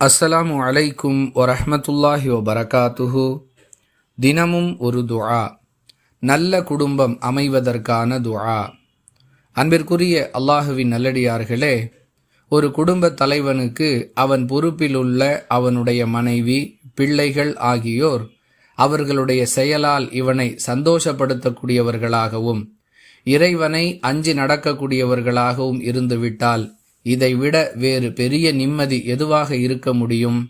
அஸ்ஸலாமு அலைக்கும் வரஹ்மத்துல்லாஹி வபரகாத்துஹு. தினமும் ஒரு துஆ, நல்ல குடும்பம் அமைவதற்கான துஆ. அன்பிற்குரிய அல்லாஹுவின் நல்லடியார்களே, ஒரு குடும்ப தலைவனுக்கு அவன் பொறுப்பிலுள்ள அவனுடைய மனைவி, பிள்ளைகள் ஆகியோர் அவர்களுடைய செயலால் இவனை சந்தோஷப்படுத்தக்கூடியவர்களாகவும் இறைவனை அஞ்சி நடக்கக்கூடியவர்களாகவும் இருந்துவிட்டால் இதைவிட வேறு பெரிய நிம்மதி எதுவாக இருக்க முடியும்?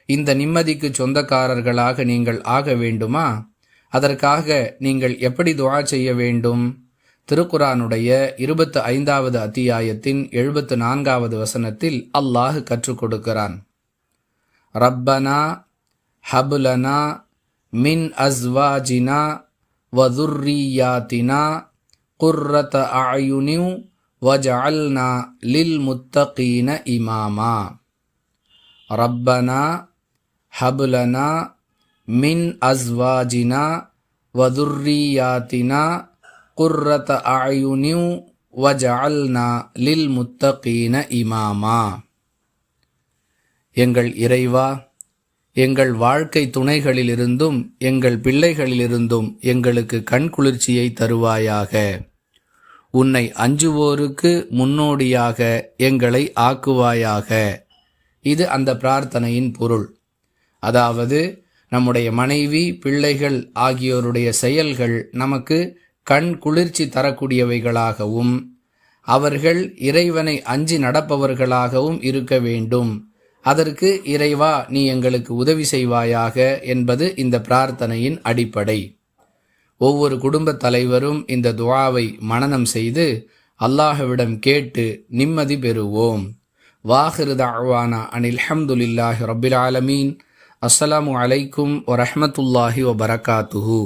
இந்த நிம்மதிக்கு சொந்தக்காரர்களாக நீங்கள் ஆக வேண்டுமா? அதற்காக நீங்கள் எப்படி துஆ செய்ய வேண்டும்? திருக்குரானுடைய 25வது அத்தியாயத்தின் 74வது வசனத்தில் அல்லாஹ் கற்றுக் கொடுக்கிறான். ரப்பனா ஹப்லனா மின் அஸ்வாஜினா வதுர்ரியாத்தினா குர்ரத அயுனி வஜஅல்னா லில் முத்தகீன இமாமா. ரப்பனா ஹப்லனா மின் அஸ்வாஜினா வதுர்ரியாத்தினா குர்ரத அயுனி வஜஅல்னா லில் முத்தகீன இமாமா. எங்கள் இறைவா, எங்கள் வாழ்க்கை துணைகளிலிருந்தும் எங்கள் பிள்ளைகளிலிருந்தும் எங்களுக்கு கண்குளிர்ச்சியை தருவாயாக. உன்னை அஞ்சுவோருக்கு முன்னோடியாக எங்களை ஆக்குவாயாக. இது அந்த பிரார்த்தனையின் பொருள். அதாவது, நம்முடைய மனைவி, பிள்ளைகள் ஆகியோருடைய செயல்கள் நமக்கு கண் குளிர்ச்சி தரக்கூடியவைகளாகவும் அவர்கள் இறைவனை அஞ்சி நடப்பவர்களாகவும் இருக்க வேண்டும். அதற்கு இறைவா, நீ எங்களுக்கு உதவி செய்வாயாக என்பது இந்த பிரார்த்தனையின் அடிப்படை. ஒவ்வொரு குடும்ப தலைவரும் இந்த துஆவை மனனம் செய்து அல்லாஹ்விடம் கேட்டு நிம்மதி பெறுவோம். வாஹிரு தஅவானா அனில் ஹம்துலில்லாஹி ரப்பில் ஆலமீன். அஸ்ஸலாமு அலைக்கும் வரஹ்மத்துல்லாஹி வபரகாத்துஹு.